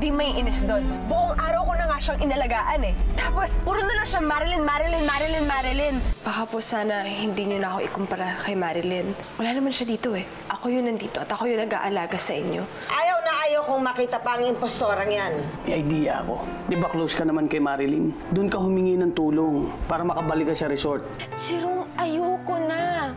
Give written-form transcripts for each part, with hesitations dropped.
hindi may inis doon. Buong araw ko na nga siyang inalagaan eh. Tapos, puro na lang siya Marilyn, Marilyn, Marilyn, Marilyn. Baka po sana hindi niyo na ako ikumpara kay Marilyn. Wala naman siya dito eh. Ako yun nandito at ako yun nag-aalaga sa inyo. Ayaw na ayaw kong makita pa ang impostorang yan. May idea ako. Di ba close ka naman kay Marilyn? Doon ka humingi ng tulong para makabalik ka sa resort. Jerome, ayoko na.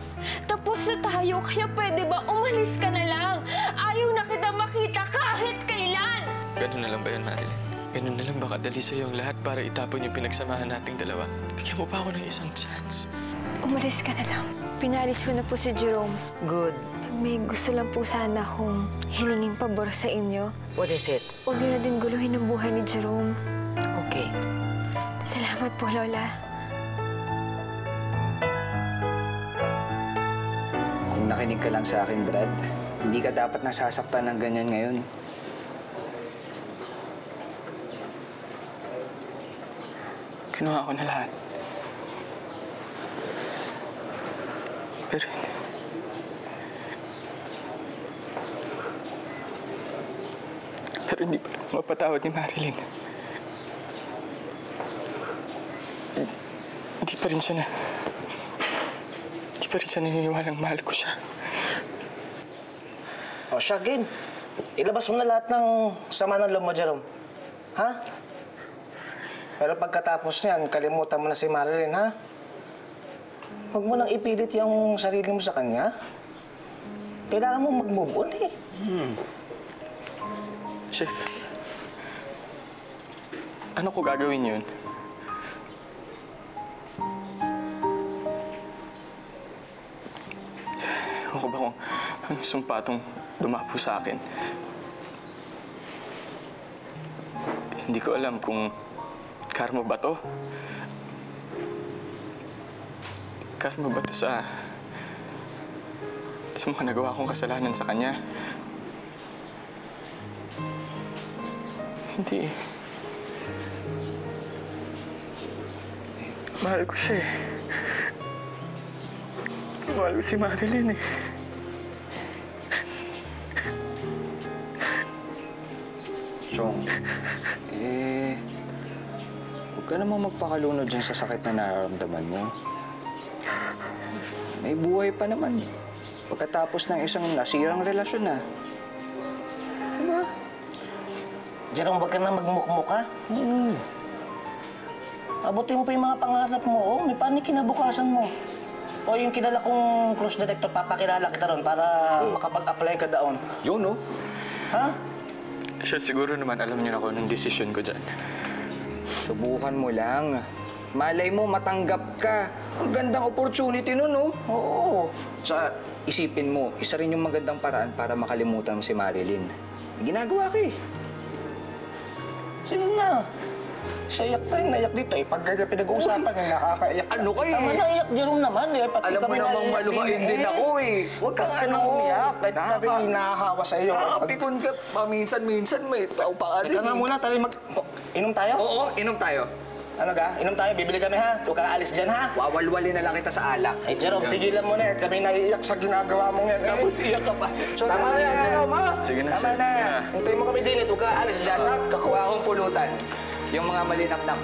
Tapos na tayo, kaya pwede ba umalis ka na lang? Ayaw na kita makita kahit kailan! Ganun na lang ba yun, Marilyn? Ganun na lang ba kadali sa'yo ang lahat para itapon yung pinagsamahan nating dalawa? Bigyan mo pa ako ng isang chance. Umalis ka na lang. Pinalis ko na po si Jerome. Good. May gusto lang po sana akong hilinging pabor sa inyo. What is it? Huwag niyo na din guluhin ang buhay ni Jerome. Okay. Salamat po, Lola. Kung nakinig ka lang sa akin, Brad, hindi ka dapat nasasaktan ng ganyan ngayon. Kinuha ko na lahat. Pero hindi pa mapatawad ni Marilyn. Hindi pa rin siya naniniwalang mahal ko siya. O siya, game. Ilabas mo na lahat ng sama ng loob mo, Jerome. Ha? Pero pagkatapos niyan, kalimutan mo na si Marilyn, ha? Huwag mo nang ipilit yung sarili mo sa kanya. Kailangan mo mag-move on, eh. Chef, ano ko gagawin yun? Ewan ko ba kung anong sumpatong dumapo sa akin? Hindi ko alam kung karma ba to? Karma ba to sa mga nagawa kong kasalanan sa kanya? Hindi. Mahal ko siya eh. Mahal ko si Marilyn eh. Chong, huwag ka namang magpakalunod dyan sa sakit na nararamdaman mo. May buhay pa naman. Pagkatapos ng isang nasirang relasyon na. Diba? Jerome, huwag ka na magmukmuk, ha? Abutin mo pa yung mga pangarap mo, oh. May paano kinabukasan mo? O yung kilala kong cruise director, papakilala kita ron para makapag-apply ka doon. Yun, no? Ha? Siya siguro naman alam niyo na kung anong desisyon ko dyan. Subukan mo lang. Malay mo, matanggap ka. Ang gandang opportunity nun, no? Oo. Sa isipin mo, isa rin yung magandang paraan para makalimutan mo si Marilyn. Ginagawa ka eh. Sige na. Siya tayong naiyak dito eh. Pag ganyan pinag-uusapan niya, nakakaiyak. Ano kayo eh? Tama naiyak, Jerome naman eh. Pati alam mo namang maluhain din ako eh. Huwag kang ano. umiyak. Kahit kami nahahawa sa iyo. Nakakapikon ka. Paminsan-minsan may tao pa ka din. Teka nga muna, tayo inom tayo? Oo, inom tayo. Ano ka? Inom tayo, bibili kami ha? Huwag kang aalis dyan ha? Wawalwalin na lang kita sa alak. Ay, Jerome, tigilan mo na yan. Kami naiiyak sa ginagawa mong yan. Tapos iyak ka pa. Tama na yan, Jerome ha? Sige na, Tama sir. Sige na. Hintayin mo kami din. Huwag kang aalis dyan ha? Kakuha akong pulutan. Yung mga malinamnam.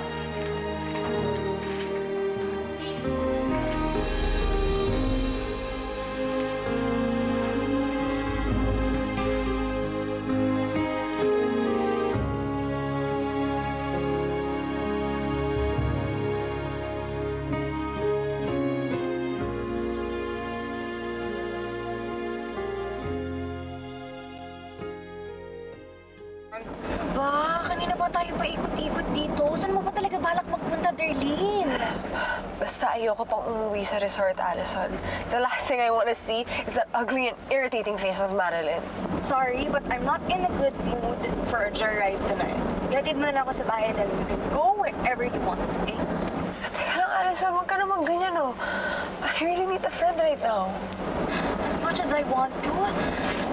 Ba, kanina pa tayo paikot-ikot dito. Saan mo ba talaga balak magpunta, Darlene? Basta ayoko pang umuwi sa resort, Allison. The last thing I want to see is that ugly and irritating face of Marilyn. Sorry, but I'm not in a good mood for a joyride tonight. Gatid mo na ako sa bahay and you can go wherever you want, okay? Teka lang, Allison. Huwag ka naman ganyan, oh. I really need a friend right now. As much as I want to,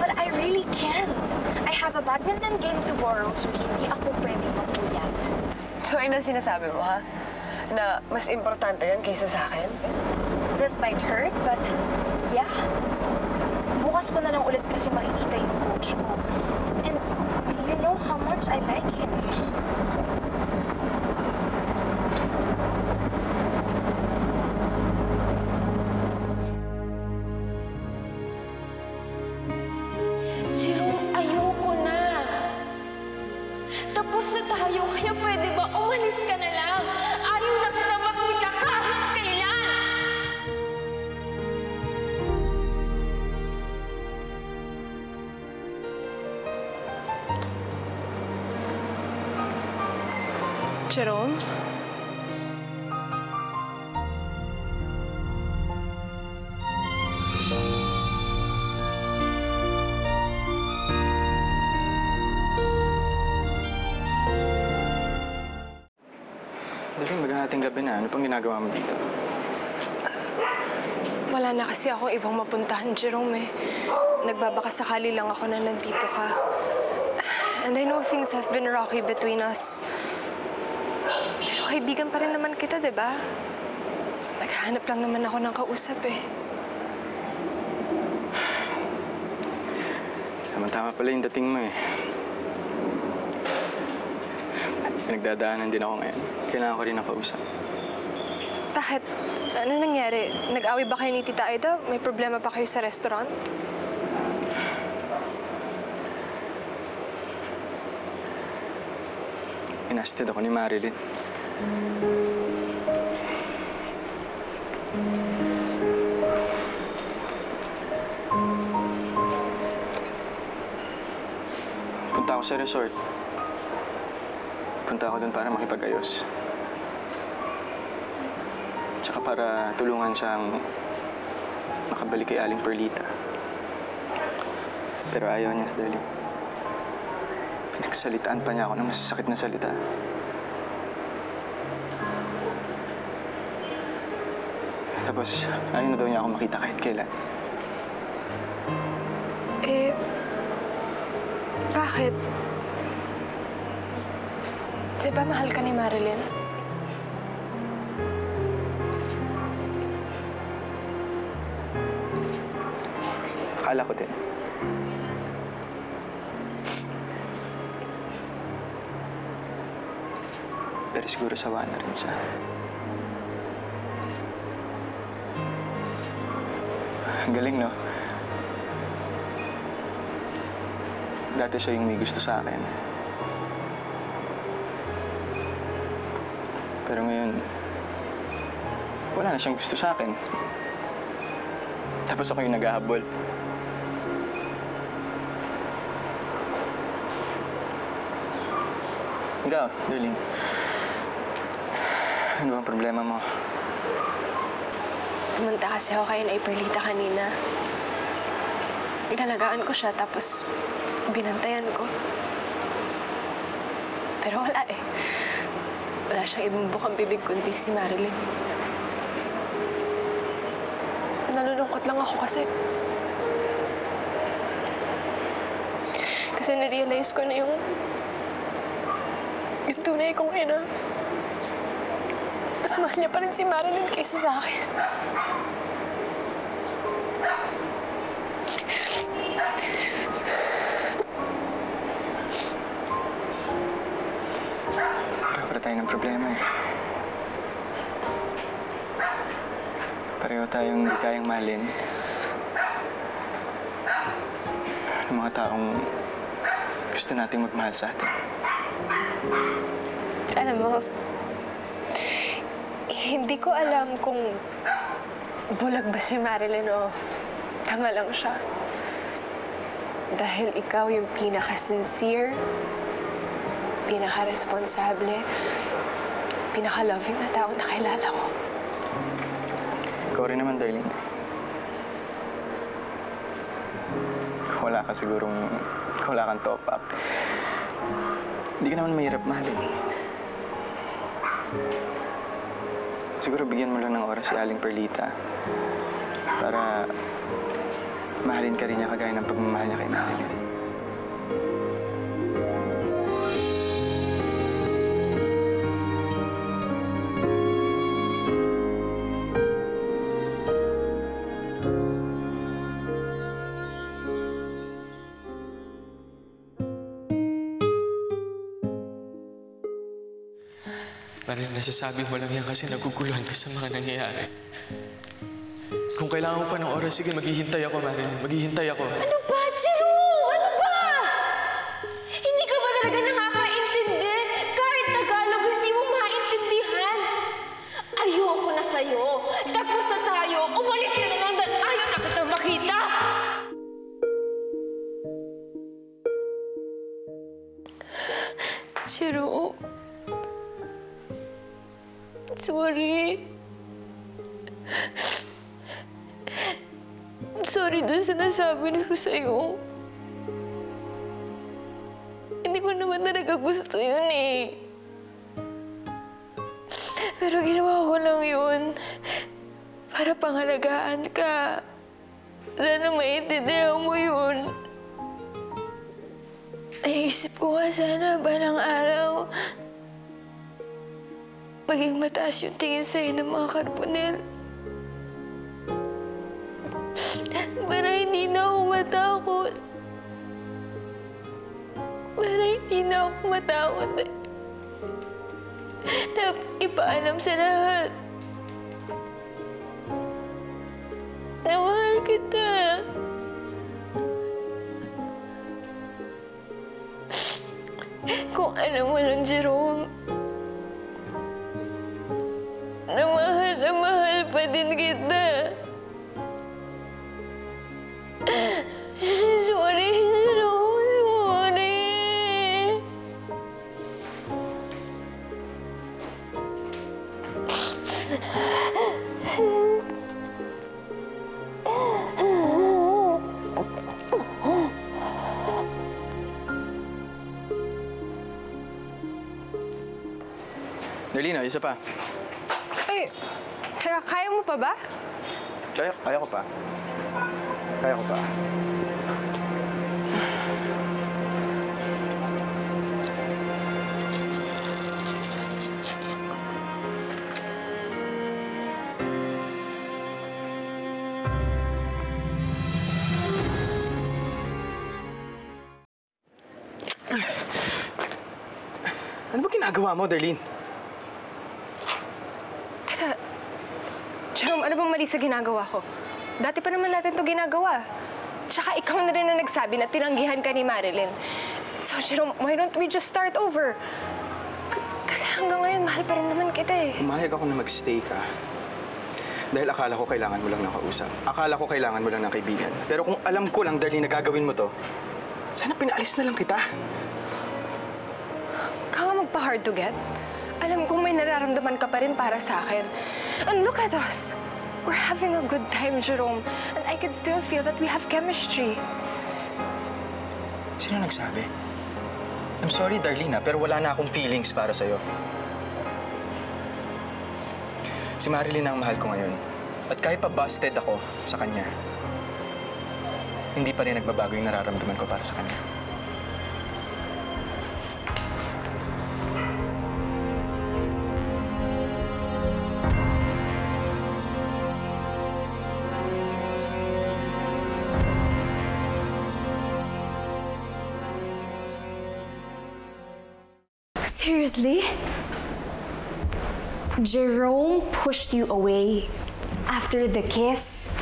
but I really can't. I have a badminton game tomorrow, so hindi ako pwede magpuyat. So, yun ang sinasabi mo, ha? Na mas importante yan kaysa sa akin? This might hurt, but yeah. Bukas ko na lang ulit kasi makikita yung coach ko. And You know how much I like him. Jerome, ayoko na. Tapos na tayo, kaya pwede ba umalis ka na lang? Ayaw na kita makita kahit kailan! Jerome? Dali, maghahating gabi na. Ano pang ginagawa mo dito? Wala na kasi akong ibang mapuntahan, Jerome eh. Nagbabaka sakali lang ako na nandito ka. And I know things have been rocky between us. Pero kaibigan pa rin naman kita, di ba? Naghahanap lang naman ako ng kausap eh. Tama pala yung dating mo eh. Nagdadaanan din ako ngayon. Kailangan ko rin ng kausap. Bakit? Ano nangyari? Nag-away ba kayo ni Tita Aida? May problema pa kayo sa restaurant? Inasted ako ni Marilyn. Punta ako sa resort. Punta ako dun para makipag-ayos. Tsaka para tulungan siyang makabalik kay Aling Perlita. Pero ayaw niya, darling. Pinagsalitaan pa niya ako ng masasakit na salita. Tapos, ayaw na daw niya ako makita kahit kailan. Eh, bakit? Di ba mahal ka ni Marilyn? Akala ko din. Pero siguro sawa na rin siya. Ang galing, no? Dati siya yung may gusto sa akin. Pero ngayon, wala na siyang gusto sa akin. Tapos ako yung naghahabol. Ikaw, darling. Ano bang problema mo? Pumunta kasi ako kay Nay Perlita kanina. Inalagaan ko siya, tapos binantayan ko. Pero wala eh. Wala siyang ibang bukang bibig kundi si Marilyn. Nalulungkot lang ako kasi... Kasi narealize ko na yung tunay kong ina. Mas mahal niya pa rin si Marilyn kaysa sa akin. Pareho tayo ng problema eh. Pareho tayong hindi kayang mahalin ng mga taong gusto nating magmahal sa atin. Alam mo, hindi ko alam kung bulag ba si Marilyn o tanga lang siya. Dahil ikaw yung pinaka-sincere, pinaka-responsable, pinaka-loving na taong nakilala ko. Ikaw rin naman, darling. Wala ka sigurong... Wala kang top up. Hindi ka naman mahirap mahalin. Siguro bigyan mo lang ng oras si Aling Perlita para mahalin ka rin niya kagaya ng pagmamahal niya kay Marilyn. Marilyn, nasasabi mo lang yan kasi naguguluhan ka sa mga nangyayari. Kung kailangan mo pa ng oras, sige, maghihintay ako, Marilyn. Maghihintay ako. Ano ba, Jerome? Ano ba? Hindi ka ba talaga nakakaintindi? Kahit Tagalog, hindi mo maintindihan. Ayoko na sa'yo. Tapos na tayo. Umalis ka na lang dahil ayaw na kitang makita. Jerome. Sorry. Sorry doon sa nasabi ko sa'yo. Hindi ko naman talaga gusto yun eh. Pero ginawa ko lang yun para pangalagaan ka. Sana maintindihan mo yun. Naisip ko nga sana balang araw maging mataas yung tingin sa'yo ng mga Carbonell. Para hindi na ako matakot. Para hindi na ako matakot na ipaalam sa lahat na mahal kita. Kung alam mo lang, Jerome, na mahal pa din kita. Sorry, Jerome. Sorry. Darlene, isa pa. Ay, kaya mo pa ba? Kaya ko pa. Kaya ko pa. Ano ba ginagawa mo, Darlene? Teka, Jerome, ano bang mali sa ginagawa ko? Dati pa naman natin to ginagawa. Tsaka ikaw na rin ang nagsabi na tinanggihan ka ni Marilyn. So, Jerome, why don't we just start over? Kasi hanggang ngayon, mahal pa rin naman kita eh. Umayag ako na mag-stay ka. Dahil akala ko kailangan mo lang ng kausap. Akala ko kailangan mo lang ng kaibigan. Pero kung alam ko lang, Darlene, na gagawin mo to, sana pinaalis na lang kita. Ka magpa-hard to get. Alam kong may nararamdaman ka pa rin para sa akin. And look at us. We're having a good time, Jerome. And I can still feel that we have chemistry. Sino nagsabi? I'm sorry, Darlene, pero wala na akong feelings para sa'yo. Si Marilyn ang mahal ko ngayon. At kahit pa busted ako sa kanya, hindi pa rin nagbabago yung nararamdaman ko para sa kanya. Seriously? Jerome pushed you away after the kiss?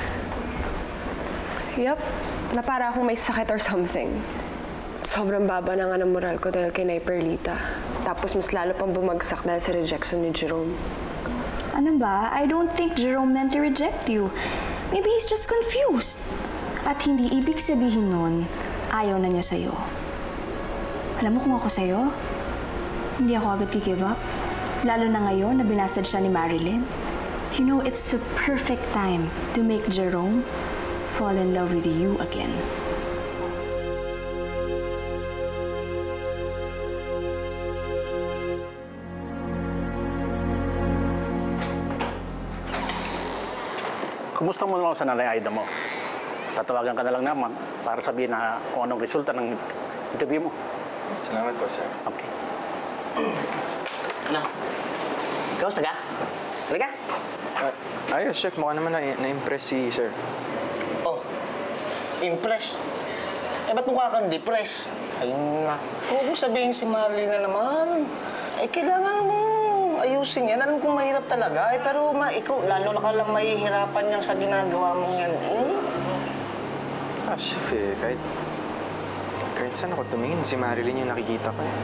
Yup, na para akong may sakit or something. Sobrang baba na nga ng moral ko dahil kay Nay Perlita. Tapos mas lalo pang bumagsak dahil sa rejection ni Jerome. Ano ba? I don't think Jerome meant to reject you. Maybe he's just confused. At hindi ibig sabihin nun, ayaw na niya sa'yo. Alam mo kung ako sa'yo, hindi ako agad give up. Lalo na ngayon na binastad siya ni Marilyn. You know, it's the perfect time to make Jerome fall in love with you again. Kumusta mo naman sa nanay Aida mo? Tatawagan ka na lang naman para sabihin na kung anong resulta ng interview mo. Salamat po, sir. Okay. Ano? Kamusta ka? Halika. Ayos, chef. Mukha naman na-impress si sir. Oh, impress. Eh, ba't mukha kang depressed? Ay, naku. Huwag mo sabihin si Marilyn na naman. Eh, kailangan mo ayusin yan. Alam kong mahirap talaga eh. Pero ikaw, lalo na ka lang mahihirapan niyang sa ginagawa mong yan eh. Chef eh, kahit saan ako tumingin, si Marilyn yung nakikita ko eh.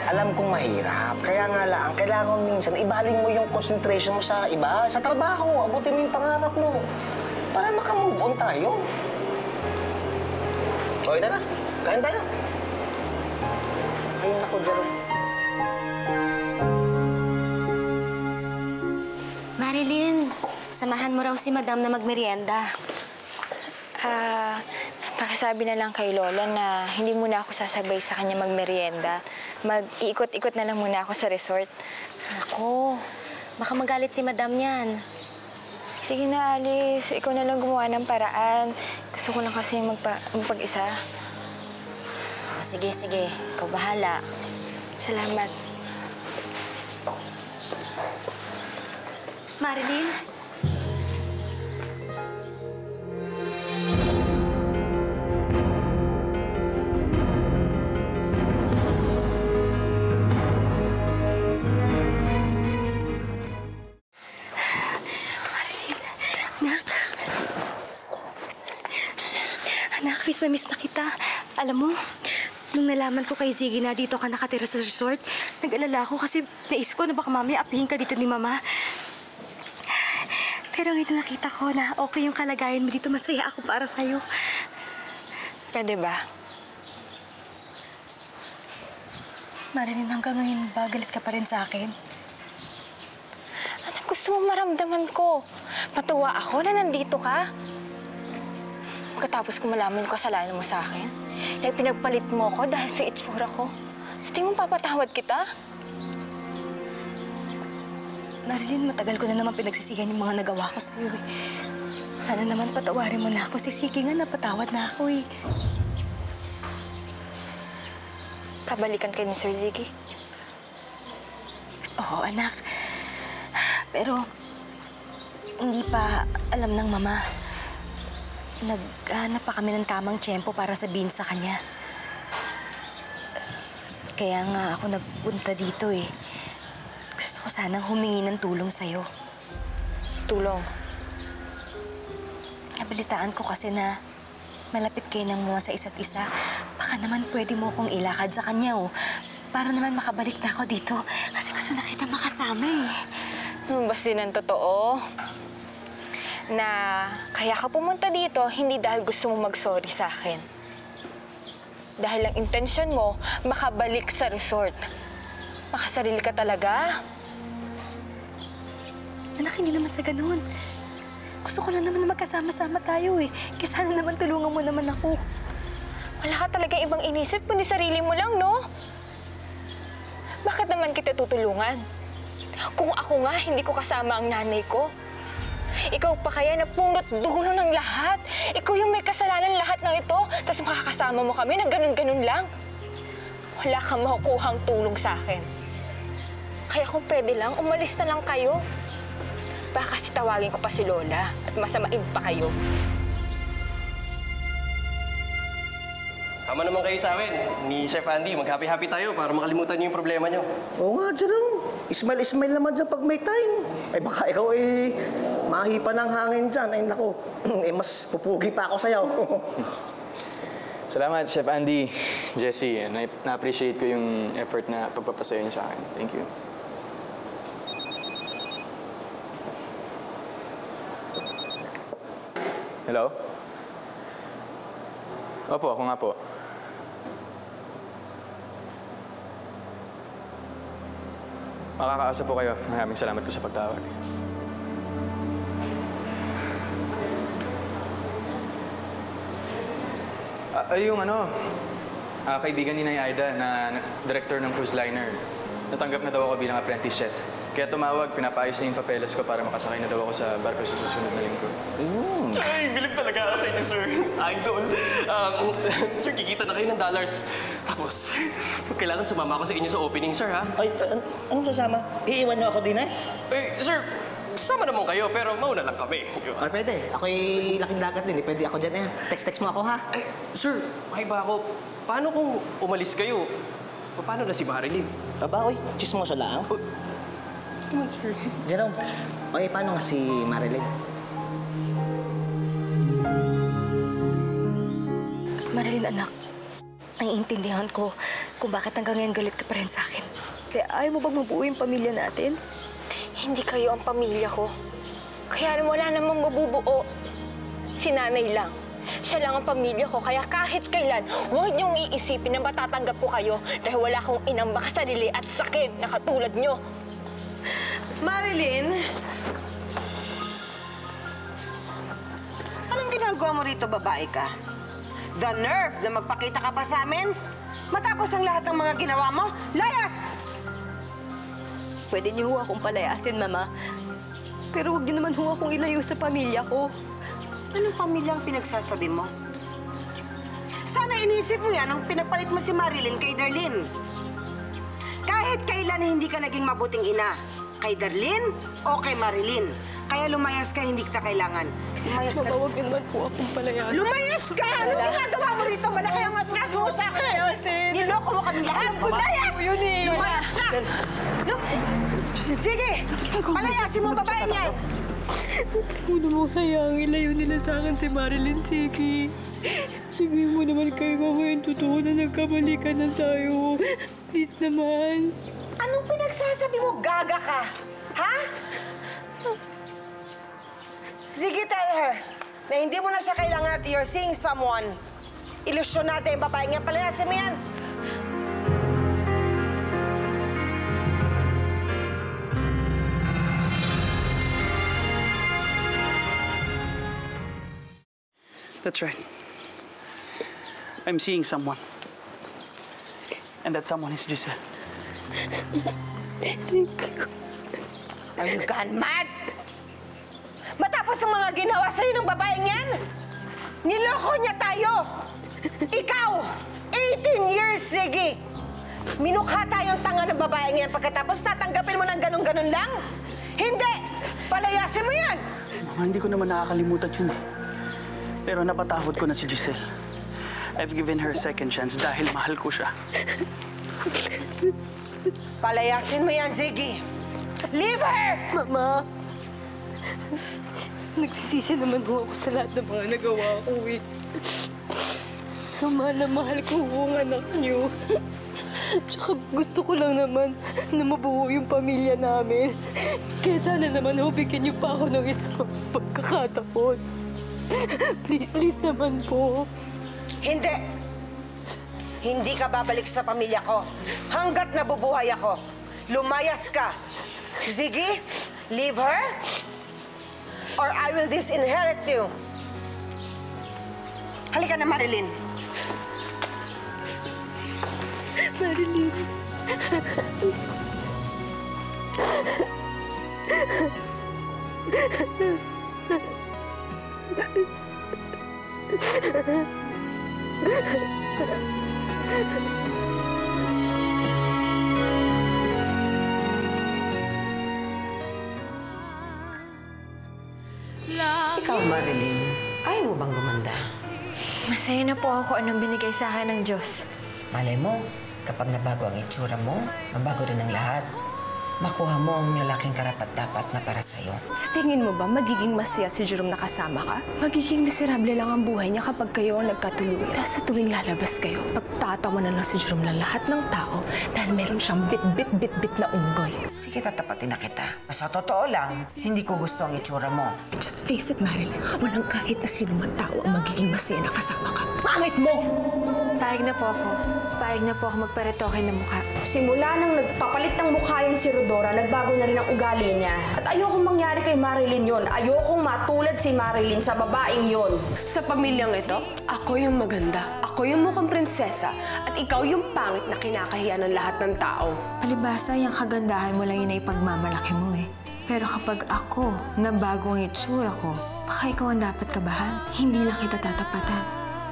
Alam kong mahirap. Kaya nga lang, kailangan minsan ibaling mo yung concentration mo sa iba, sa trabaho. Abutin mo yung pangarap mo. Para makamove on tayo. Okay, tara. Kain tayo. Ay, naku, Jerome. Marilyn, samahan mo raw si Madam na magmerienda. Pakisabi na lang kay Lola na hindi muna ako sasabay sa kanya magmerienda. Mag-iikot-ikot na lang muna ako sa resort. Ako, baka magalit si Madam yan. Sige na, Alice. Ikaw na lang gumawa ng paraan. Gusto ko lang kasi magpag-isa. Sige, sige. Ikaw bahala. Salamat. Marilyn? Anak, miss na miss na kita. Alam mo, nung nalaman ko kay Ziggy na dito ka nakatira sa resort, nag-alala ako kasi naisip ko na baka mamaya apihin ka dito ni Mama. Pero ngayon nakita ko na okay yung kalagayan mo dito, masaya ako para sa'yo. Pwede ba? Marilyn, hanggang ngayon ba galit ka pa rin sa akin? Anong gusto mo maramdaman ko? Matuwa ako na nandito ka? Pagkatapos ko malaman yung kasalanan mo sa akin, na pinagpalit mo ko dahil sa itsura ko. Sa tingin mo papatawad kita? Marilyn, matagal ko na naman pinagsisihan yung mga nagawa ko sa'yo eh. Sana naman patawarin mo na ako. Si Ziggy nga napatawad na ako eh. Kabalikan kay ni Sir Ziggy. Oo, anak. Pero, hindi pa alam ng Mama. Naghanap pa kami ng tamang tiyempo para sabihin sa kanya. Kaya nga ako nagpunta dito eh. Gusto ko sanang humingi ng tulong sa'yo. Tulong? Nabalitaan ko kasi na malapit kayo ng mga sa isa't isa. Baka naman pwede mo akong ilakad sa kanya oh. Para naman makabalik na ako dito. Kasi gusto na kita makasama eh. Lumabas din ang totoo. Na kaya ka pumunta dito, hindi dahil gusto mo mag-sorry sa akin. Dahil ang intensyon mo, makabalik sa resort. Makasarili ka talaga? Anak, hindi naman sa ganun. Gusto ko lang naman na magkasama-sama tayo eh. Kaya sana naman tulungan mo naman ako. Wala ka talaga ibang inisip, kundi sarili mo lang, no? Bakit naman kita tutulungan? Kung ako nga, hindi ko kasama ang nanay ko. Ikaw pa kaya na punot dulo ng lahat. Ikaw yung may kasalanan lahat ng ito, tapos makakasama mo kami na ganun-ganun lang. Wala kang makukuhang tulong sa akin. Kaya kung pwede lang, umalis na lang kayo. Baka kasi tawagin ko pa si Lola at masamain pa kayo. Tama naman kayo sa amin. Ni Chef Andy, mag-happy-happy tayo para makalimutan niyo yung problema niyo. Oo nga, Jerome. Ismail naman dyan pag may time. Ay baka ikaw eh, mahipa ng hangin dyan. Ay naku, eh mas pupugi pa ako sa'yo. Salamat, Chef Andy, Jessie. Na-appreciate ko yung effort na pagpapasayo niyo sa akin. Thank you. Hello? Opo, ako nga po. Makakaasa po kayo. Maraming salamat po sa pagtawag. Yung kaibigan ni Nay Aida na director ng cruise liner. Natanggap na daw ako bilang apprentice chef. Kaya tumawag, pinapaayos na yung papeles ko para makasakay na daw ako sa barko sa susunod na linggo. Ay, bilib talaga ako sa inyo, sir. Idol. Sir, kikita na kayo ng dollars. Tapos, kailangan sumama ako sa inyo sa opening, sir, ha? Ay, anong sasama? Iiwan niyo ako din eh? Eh, sir, sama naman kayo, pero mauna lang kami. Ay, pwede. Ako'y laking dagat din eh. Pwede ako dyan eh. Text mo ako ha? Eh, sir, may ba ako? Paano kung umalis kayo? Paano na si Marilyn? Aba, oy, chismoso lang. Come on, sir. Jerome, oy, paano nga si Marilyn? Marilyn, anak. Naiintindihan ko kung bakit hanggang ngayon galit ka pa rin sa akin. Kaya ayaw mo bang mabuo yung pamilya natin? Hindi kayo ang pamilya ko. Kaya wala namang mabubuo. Si nanay lang. Siya lang ang pamilya ko, kaya kahit kailan, huwag niyong iisipin na matatanggap ko kayo dahil wala akong inang makasarili at sakit na katulad niyo. Marilyn? Anong ginagawa mo rito, babae ka? The nerve na magpakita ka pa sa amin? Matapos ang lahat ng mga ginawa mo? Layas! Pwede niyo ho akong palayasin, Mama. Pero huwag niyo naman ho akong ilayo sa pamilya ko. Anong pamilyang pinagsasabi mo? Sana inisip mo yan nung pinagpalit mo si Marilyn kay Darlene. Kahit kailan hindi ka naging mabuting ina. Kay Darlene o kay Marilyn. Kaya lumayas ka, hindi kita kailangan. Lumayas ka. Mama, huwag niyo naman po akong palayasin. Lumayas ka! Ano ginagawa mo rito? Malaki ang atraso mo sa akin! Niloko mo kami lahat! Lumayas! Lumayas ka! Sige! Palayasin mo babae niyan! Huwag mo hayaang ilayo nila sa akin si Marilyn, sige. Sige mo naman kayo ngayon. Totoo na nagkamali ka na tayo. Please naman. Anong pinagsasabi mo? Gaga ka? Ha? Sige, tell her na hindi mo na siya kailangan at you're seeing someone. Ilusyon natin yung babae niya. Palayasin mo yan. That's right. I'm seeing someone. And that someone is Giselle. Are you gone mad? Matapos ang mga ginawa sa'yo ng babaeng yan, niloko niya tayo. Ikaw, 18 years, sige. Minukha tayong tanga ng babaeng yan pagkatapos tatanggapin mo ng ganun-ganun lang? Hindi! Palayasin mo yan! Mama, hindi ko naman nakakalimutan yun eh. Pero napatawad ko na si Giselle. I've given her a second chance dahil mahal ko siya. Palayasin mo yan, Ziggy. Leave her! Mama, nagsisisi naman ho ako sa lahat ng mga nagawa ko eh. Mahal na mahal ko ho ang anak niyo. Tsaka gusto ko lang naman na mabuo yung pamilya namin. Kaya sana naman ho, bigyan niyo pa ako ng isang pagkakataon. Please naman po. Hindi. Hindi ka babalik sa pamilya ko. Hanggat nabubuhay ako. Lumayas ka. Ziggy, leave her or I will disinherit you. Halika na, Marilyn. Marilyn. Ikaw, Marilyn, kaya mo bang gumanda? Masaya na po ako anong binigay sa akin ng Diyos. Malay mo, kapag nabago ang itsura mo, mabago rin ang lahat. Makuha mo ang lalaking karapat-dapat na para sa'yo. Sa tingin mo ba magiging masaya si Jerome na kasama ka? Magiging miserable lang ang buhay niya kapag kayo ang nagkatuluyan. Tapos sa tuwing lalabas kayo, pagtatawanan lang si Jerome ng lahat ng tao dahil meron siyang bit-bit na unggoy. Sige, tatapatin na kita. Sa totoo lang, hindi ko gusto ang itsura mo. Just face it, Marilyn. Walang kahit na sino man tao ang magiging masaya na kasama ka. Pangit mo! Payag na po ako. Payag na po ako magparetoke ng mukha. Simula nang nagpapalit ng mukha yung si Rodora, nagbago na rin ang ugali niya. At ayokong mangyari kay Marilyn yun. Ayokong matulad si Marilyn sa babaeng yun. Sa pamilyang ito, ako yung maganda. Ako yung mukhang prinsesa. At ikaw yung pangit na kinakahiya ng lahat ng tao. Palibasa, yung kagandahan mo lang yun ay pagmamalaki mo eh. Pero kapag ako, nabago ang itsura ko, baka ikaw ang dapat kabahan. Hindi lang kita tatapatan.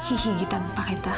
Hihigitan pa kita.